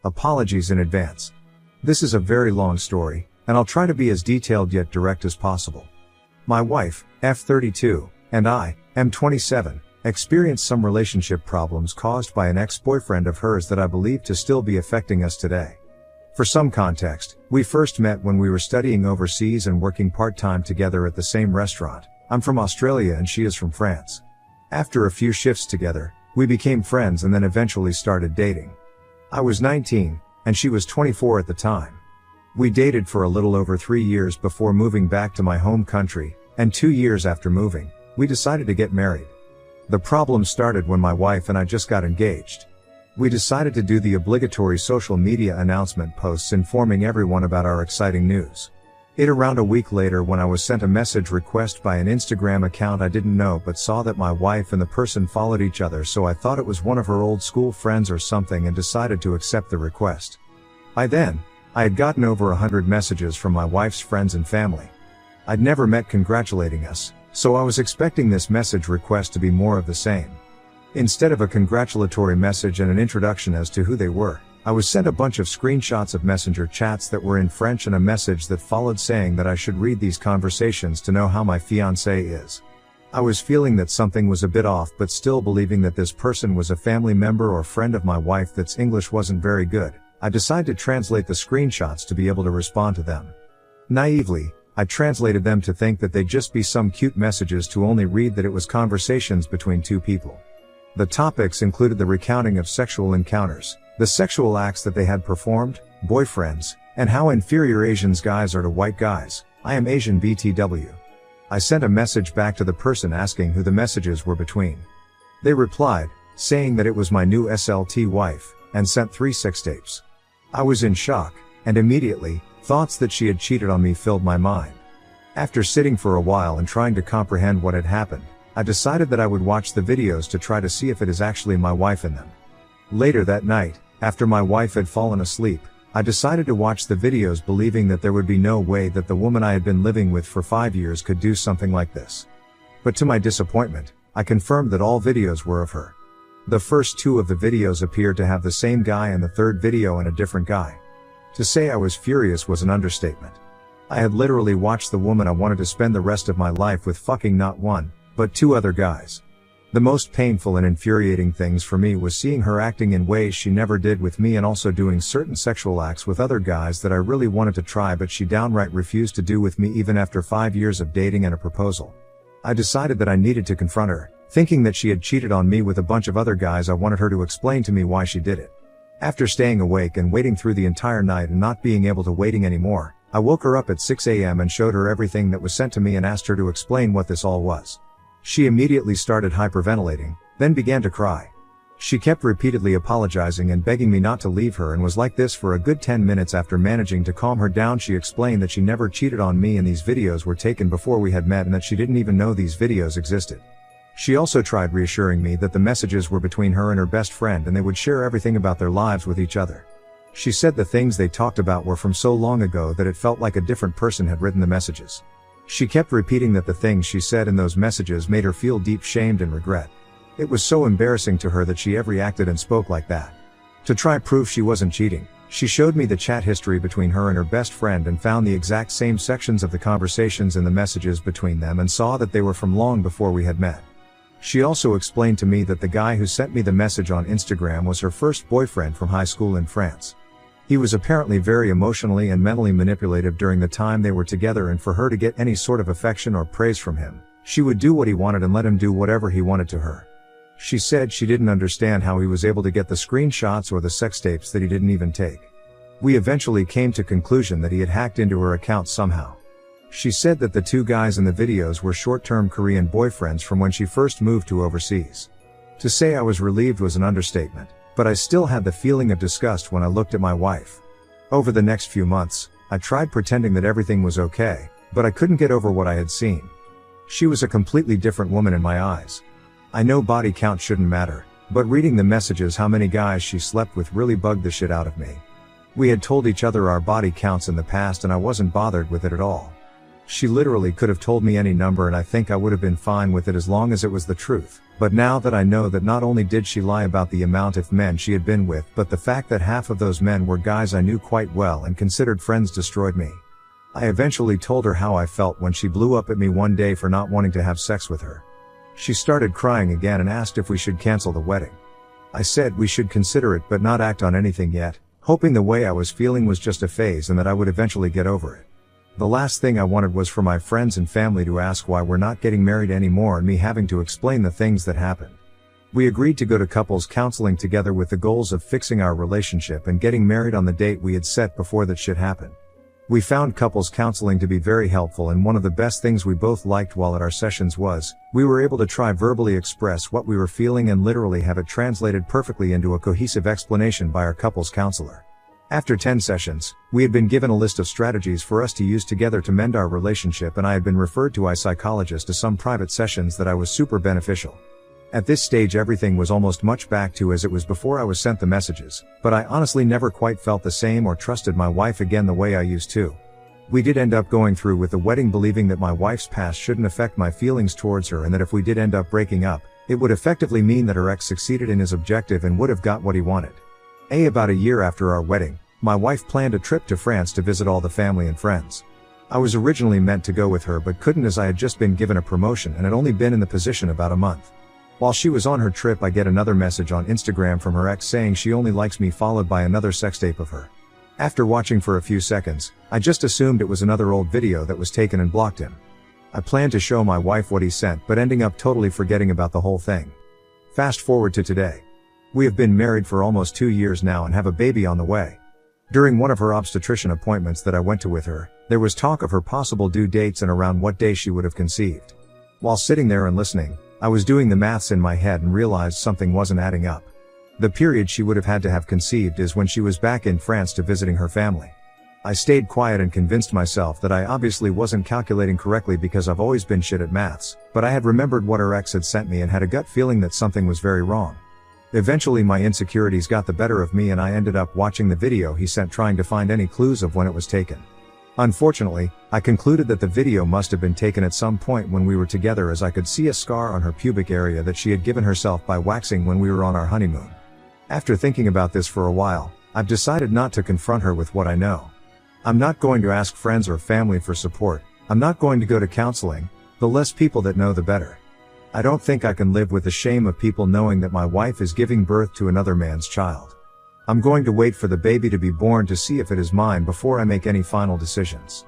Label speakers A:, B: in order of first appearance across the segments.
A: Apologies in advance. This is a very long story, and I'll try to be as detailed yet direct as possible. My wife, F32, and I, M27, experienced some relationship problems caused by an ex-boyfriend of hers that I believe to still be affecting us today. For some context, we first met when we were studying overseas and working part-time together at the same restaurant. I'm from Australia and she is from France. After a few shifts together, we became friends and then eventually started dating. I was 19, and she was 24 at the time. We dated for a little over 3 years before moving back to my home country, and 2 years after moving, we decided to get married. The problem started when my wife and I just got engaged. We decided to do the obligatory social media announcement posts informing everyone about our exciting news. Around a week later when I was sent a message request by an Instagram account I didn't know but saw that my wife and the person followed each other, so I thought it was one of her old school friends or something and decided to accept the request. By then, I had gotten over 100 messages from my wife's friends and family. I'd never met congratulating us, so I was expecting this message request to be more of the same. Instead of a congratulatory message and an introduction as to who they were, I was sent a bunch of screenshots of messenger chats that were in French and a message that followed saying that I should read these conversations to know how my fiancé is. I was feeling that something was a bit off but still believing that this person was a family member or friend of my wife that's English wasn't very good. I decided to translate the screenshots to be able to respond to them. Naively, I translated them to think that they'd just be some cute messages to only read that it was conversations between two people. The topics included the recounting of sexual encounters, the sexual acts that they had performed, boyfriends, and how inferior Asians guys are to white guys. I am Asian BTW. I sent a message back to the person asking who the messages were between. They replied, saying that it was my new SLT wife, and sent 3 sex tapes. I was in shock, and immediately, thoughts that she had cheated on me filled my mind. After sitting for a while and trying to comprehend what had happened, I decided that I would watch the videos to try to see if it is actually my wife in them. Later that night, after my wife had fallen asleep, I decided to watch the videos believing that there would be no way that the woman I had been living with for 5 years could do something like this. But to my disappointment, I confirmed that all videos were of her. The first 2 of the videos appeared to have the same guy and the third video and a different guy. To say I was furious was an understatement. I had literally watched the woman I wanted to spend the rest of my life with fucking not 1, but 2 other guys. The most painful and infuriating things for me was seeing her acting in ways she never did with me and also doing certain sexual acts with other guys that I really wanted to try but she downright refused to do with me even after 5 years of dating and a proposal. I decided that I needed to confront her, thinking that she had cheated on me with a bunch of other guys. I wanted her to explain to me why she did it. After staying awake and waiting through the entire night and not being able to waiting anymore, I woke her up at 6 a.m. and showed her everything that was sent to me and asked her to explain what this all was. She immediately started hyperventilating, then began to cry. She kept repeatedly apologizing and begging me not to leave her and was like this for a good 10 minutes. After managing to calm her down, she explained that she never cheated on me and these videos were taken before we had met and that she didn't even know these videos existed. She also tried reassuring me that the messages were between her and her best friend and they would share everything about their lives with each other. She said the things they talked about were from so long ago that it felt like a different person had written the messages. She kept repeating that the things she said in those messages made her feel deep shamed and regret. It was so embarrassing to her that she ever acted and spoke like that. To try proof she wasn't cheating, she showed me the chat history between her and her best friend and found the exact same sections of the conversations in the messages between them and saw that they were from long before we had met. She also explained to me that the guy who sent me the message on Instagram was her first boyfriend from high school in France. He was apparently very emotionally and mentally manipulative during the time they were together, and for her to get any sort of affection or praise from him, she would do what he wanted and let him do whatever he wanted to her. She said she didn't understand how he was able to get the screenshots or the sex tapes that he didn't even take. We eventually came to conclusion that he had hacked into her account somehow. She said that the 2 guys in the videos were short-term Korean boyfriends from when she first moved to overseas. To say I was relieved was an understatement, but I still had the feeling of disgust when I looked at my wife. Over the next few months, I tried pretending that everything was okay, but I couldn't get over what I had seen. She was a completely different woman in my eyes. I know body count shouldn't matter, but reading the messages how many guys she slept with really bugged the shit out of me. We had told each other our body counts in the past and I wasn't bothered with it at all. She literally could have told me any number and I think I would have been fine with it as long as it was the truth. But now that I know that not only did she lie about the amount of men she had been with, but the fact that half of those men were guys I knew quite well and considered friends destroyed me. I eventually told her how I felt when she blew up at me one day for not wanting to have sex with her. She started crying again and asked if we should cancel the wedding. I said we should consider it but not act on anything yet, hoping the way I was feeling was just a phase and that I would eventually get over it. The last thing I wanted was for my friends and family to ask why we're not getting married anymore and me having to explain the things that happened. We agreed to go to couples counseling together with the goals of fixing our relationship and getting married on the date we had set before that shit happened. We found couples counseling to be very helpful, and one of the best things we both liked while at our sessions was, we were able to try verbally express what we were feeling and literally have it translated perfectly into a cohesive explanation by our couples counselor. After 10 sessions, we had been given a list of strategies for us to use together to mend our relationship, and I had been referred to a psychologist to some private sessions that I was super beneficial. At this stage everything was almost much back to as it was before I was sent the messages, but I honestly never quite felt the same or trusted my wife again the way I used to. We did end up going through with the wedding believing that my wife's past shouldn't affect my feelings towards her, and that if we did end up breaking up, it would effectively mean that her ex succeeded in his objective and would have got what he wanted. About a year after our wedding, my wife planned a trip to France to visit all the family and friends. I was originally meant to go with her but couldn't as I had just been given a promotion and had only been in the position about a month. While she was on her trip I get another message on Instagram from her ex saying she only likes me, followed by another sextape of her. After watching for a few seconds, I just assumed it was another old video that was taken and blocked him. I planned to show my wife what he sent but ending up totally forgetting about the whole thing. Fast forward to today. We have been married for almost 2 years now and have a baby on the way. During one of her obstetrician appointments that I went to with her, there was talk of her possible due dates and around what day she would have conceived. While sitting there and listening, I was doing the maths in my head and realized something wasn't adding up. The period she would have had to have conceived is when she was back in France to visiting her family. I stayed quiet and convinced myself that I obviously wasn't calculating correctly because I've always been shit at maths, but I had remembered what her ex had sent me and had a gut feeling that something was very wrong. Eventually my insecurities got the better of me and I ended up watching the video he sent trying to find any clues of when it was taken. Unfortunately, I concluded that the video must have been taken at some point when we were together, as I could see a scar on her pubic area that she had given herself by waxing when we were on our honeymoon. After thinking about this for a while, I've decided not to confront her with what I know. I'm not going to ask friends or family for support. I'm not going to go to counseling. The less people that know the better. I don't think I can live with the shame of people knowing that my wife is giving birth to another man's child. I'm going to wait for the baby to be born to see if it is mine before I make any final decisions.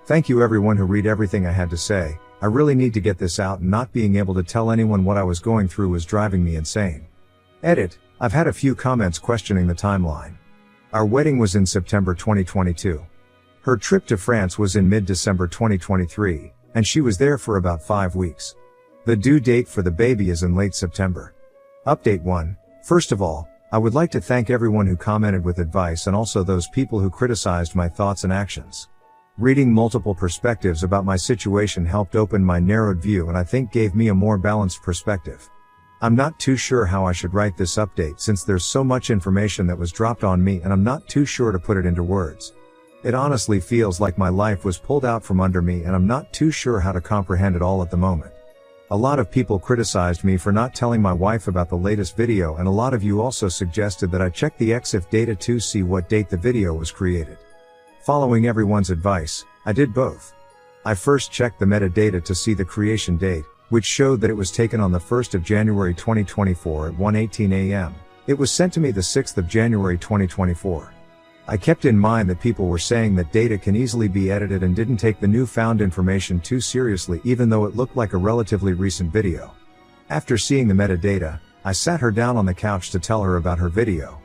A: Thank you everyone who read everything I had to say. I really need to get this out, and not being able to tell anyone what I was going through was driving me insane. Edit. I've had a few comments questioning the timeline. Our wedding was in September 2022. Her trip to France was in mid-December 2023, and she was there for about 5 weeks. The due date for the baby is in late September. Update 1. First of all, I would like to thank everyone who commented with advice and also those people who criticized my thoughts and actions. Reading multiple perspectives about my situation helped open my narrowed view and I think gave me a more balanced perspective. I'm not too sure how I should write this update since there's so much information that was dropped on me and I'm not too sure to put it into words. It honestly feels like my life was pulled out from under me and I'm not too sure how to comprehend it all at the moment. A lot of people criticized me for not telling my wife about the latest video, and a lot of you also suggested that I check the EXIF data to see what date the video was created. Following everyone's advice, I did both. I first checked the metadata to see the creation date, which showed that it was taken on the 1st of January 2024 at 1:18 a.m. It was sent to me the 6th of January 2024. I kept in mind that people were saying that data can easily be edited and didn't take the newfound information too seriously, even though it looked like a relatively recent video. After seeing the metadata, I sat her down on the couch to tell her about her video.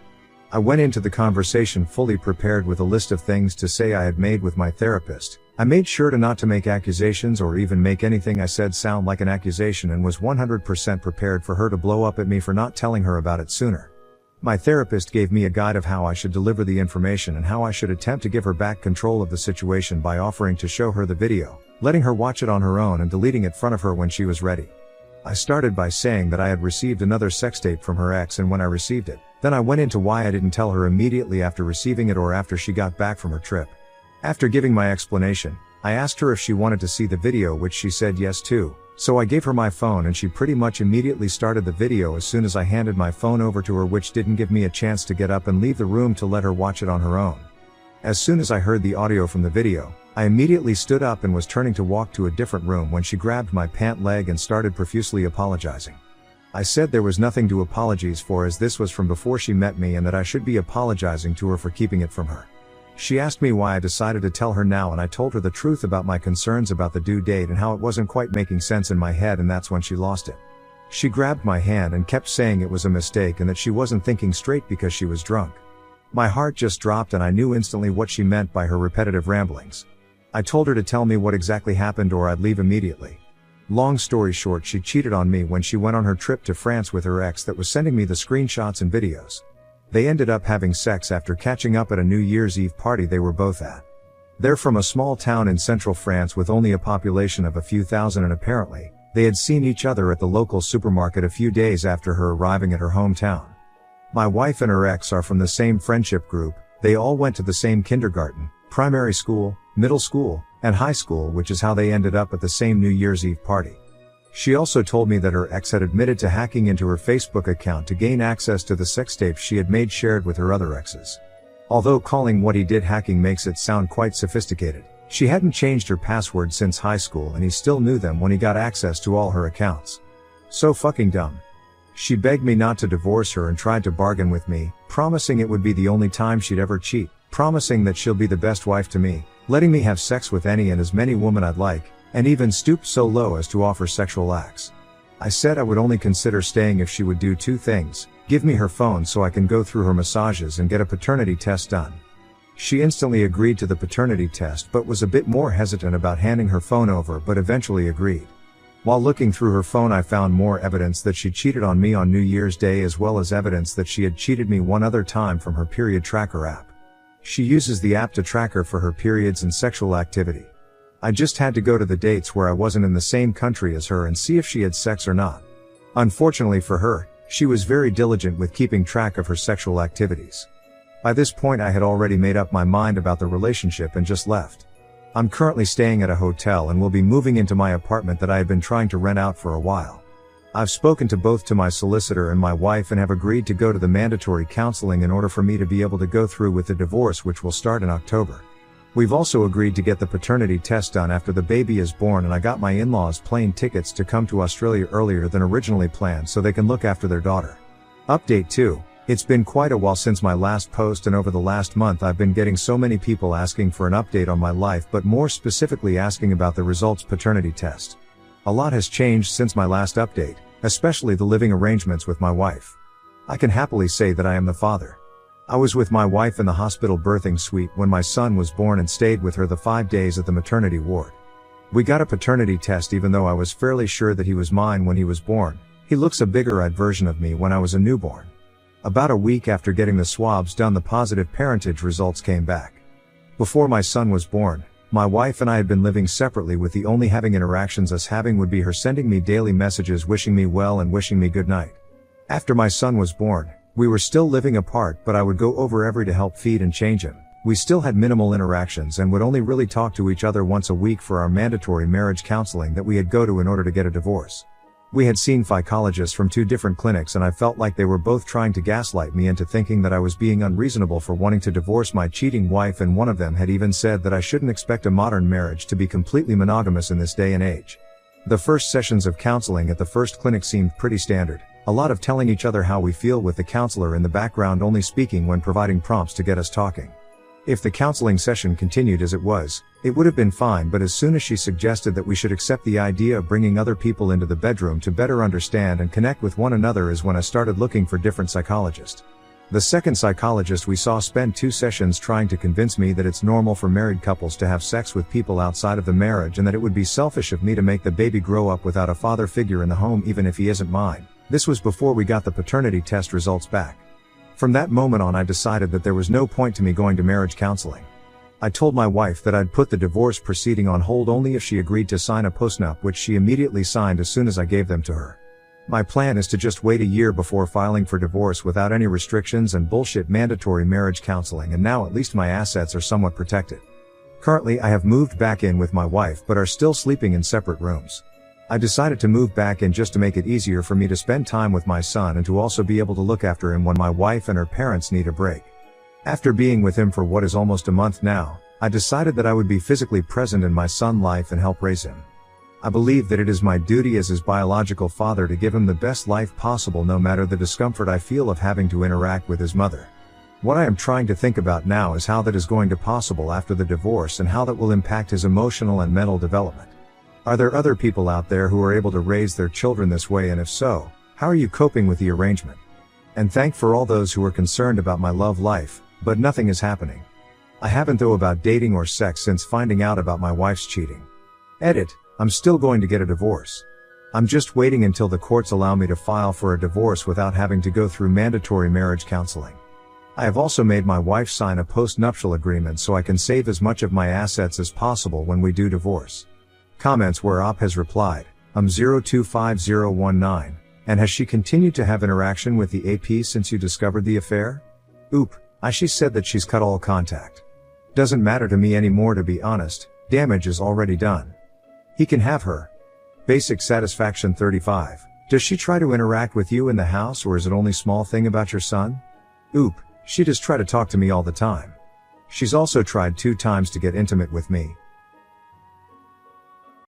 A: I went into the conversation fully prepared with a list of things to say I had made with my therapist. I made sure not to make accusations or even make anything I said sound like an accusation, and was 100% prepared for her to blow up at me for not telling her about it sooner. My therapist gave me a guide of how I should deliver the information and how I should attempt to give her back control of the situation by offering to show her the video, letting her watch it on her own and deleting it in front of her when she was ready. I started by saying that I had received another sextape from her ex and when I received it. Then I went into why I didn't tell her immediately after receiving it or after she got back from her trip. After giving my explanation, I asked her if she wanted to see the video, which she said yes to, so I gave her my phone and she pretty much immediately started the video as soon as I handed my phone over to her, which didn't give me a chance to get up and leave the room to let her watch it on her own. As soon as I heard the audio from the video, I immediately stood up and was turning to walk to a different room when she grabbed my pant leg and started profusely apologizing. I said there was nothing to apologize for, as this was from before she met me and that I should be apologizing to her for keeping it from her. She asked me why I decided to tell her now, and I told her the truth about my concerns about the due date and how it wasn't quite making sense in my head, and that's when she lost it. She grabbed my hand and kept saying it was a mistake and that she wasn't thinking straight because she was drunk. My heart just dropped and I knew instantly what she meant by her repetitive ramblings. I told her to tell me what exactly happened or I'd leave immediately. Long story short, she cheated on me when she went on her trip to France with her ex that was sending me the screenshots and videos. They ended up having sex after catching up at a New Year's Eve party they were both at. They're from a small town in central France with only a population of a few thousand, and apparently, they had seen each other at the local supermarket a few days after her arriving at her hometown. My wife and her ex are from the same friendship group. They all went to the same kindergarten, primary school, middle school, and high school, which is how they ended up at the same New Year's Eve party. She also told me that her ex had admitted to hacking into her Facebook account to gain access to the sex tapes she had made shared with her other exes. Although calling what he did hacking makes it sound quite sophisticated, she hadn't changed her password since high school and he still knew them when he got access to all her accounts. So fucking dumb. She begged me not to divorce her and tried to bargain with me, promising it would be the only time she'd ever cheat, promising that she'll be the best wife to me, letting me have sex with any and as many women I'd like, and even stooped so low as to offer sexual acts. I said I would only consider staying if she would do two things: give me her phone so I can go through her massages and get a paternity test done. She instantly agreed to the paternity test but was a bit more hesitant about handing her phone over, but eventually agreed. While looking through her phone, I found more evidence that she cheated on me on New Year's Day, as well as evidence that she had cheated me one other time from her period tracker app. She uses the app to track her for her periods and sexual activity. I just had to go to the dates where I wasn't in the same country as her and see if she had sex or not. Unfortunately for her, she was very diligent with keeping track of her sexual activities. By this point I had already made up my mind about the relationship and just left. I'm currently staying at a hotel and will be moving into my apartment that I had been trying to rent out for a while. I've spoken to both my solicitor and my wife and have agreed to go to the mandatory counseling in order for me to be able to go through with the divorce, which will start in October. We've also agreed to get the paternity test done after the baby is born, and I got my in-laws plane tickets to come to Australia earlier than originally planned so they can look after their daughter. Update 2. It's been quite a while since my last post, and over the last month I've been getting so many people asking for an update on my life, but more specifically asking about the results paternity test. A lot has changed since my last update, especially the living arrangements with my wife. I can happily say that I am the father. I was with my wife in the hospital birthing suite when my son was born and stayed with her the 5 days at the maternity ward. We got a paternity test even though I was fairly sure that he was mine when he was born. He looks a bigger-eyed version of me when I was a newborn. About a week after getting the swabs done, the positive parentage results came back. Before my son was born, my wife and I had been living separately, with the only having interactions us having would be her sending me daily messages wishing me well and wishing me good night. After my son was born, we were still living apart, but I would go over every to help feed and change him. We still had minimal interactions and would only really talk to each other once a week for our mandatory marriage counseling that we had go to in order to get a divorce. We had seen psychologists from 2 different clinics and I felt like they were both trying to gaslight me into thinking that I was being unreasonable for wanting to divorce my cheating wife, and one of them had even said that I shouldn't expect a modern marriage to be completely monogamous in this day and age. The first sessions of counseling at the first clinic seemed pretty standard. A lot of telling each other how we feel, with the counselor in the background only speaking when providing prompts to get us talking. If the counseling session continued as it was, it would have been fine, but as soon as she suggested that we should accept the idea of bringing other people into the bedroom to better understand and connect with one another is when I started looking for different psychologists. The second psychologist we saw spent 2 sessions trying to convince me that it's normal for married couples to have sex with people outside of the marriage, and that it would be selfish of me to make the baby grow up without a father figure in the home even if he isn't mine. This was before we got the paternity test results back. From that moment on I decided that there was no point to me going to marriage counseling. I told my wife that I'd put the divorce proceeding on hold only if she agreed to sign a postnup, which she immediately signed as soon as I gave them to her. My plan is to just wait a year before filing for divorce without any restrictions and bullshit mandatory marriage counseling, and now at least my assets are somewhat protected. Currently I have moved back in with my wife but are still sleeping in separate rooms. I decided to move back in just to make it easier for me to spend time with my son and to also be able to look after him when my wife and her parents need a break. After being with him for what is almost a month now, I decided that I would be physically present in my son's life and help raise him. I believe that it is my duty as his biological father to give him the best life possible no matter the discomfort I feel of having to interact with his mother. What I am trying to think about now is how that is going to possible after the divorce and how that will impact his emotional and mental development. Are there other people out there who are able to raise their children this way, and if so, how are you coping with the arrangement? And thank for all those who are concerned about my love life, but nothing is happening. I haven't though about dating or sex since finding out about my wife's cheating. Edit. I'm still going to get a divorce. I'm just waiting until the courts allow me to file for a divorce without having to go through mandatory marriage counseling. I have also made my wife sign a post-nuptial agreement so I can save as much of my assets as possible when we do divorce. Comments where Op has replied, 025019, and has she continued to have interaction with the AP since you discovered the affair? Oop, she said that she's cut all contact. Doesn't matter to me anymore, to be honest, damage is already done. He can have her. Basic Satisfaction 35. Does she try to interact with you in the house, or is it only small thing about your son? Oop, she does try to talk to me all the time. She's also tried 2 times to get intimate with me,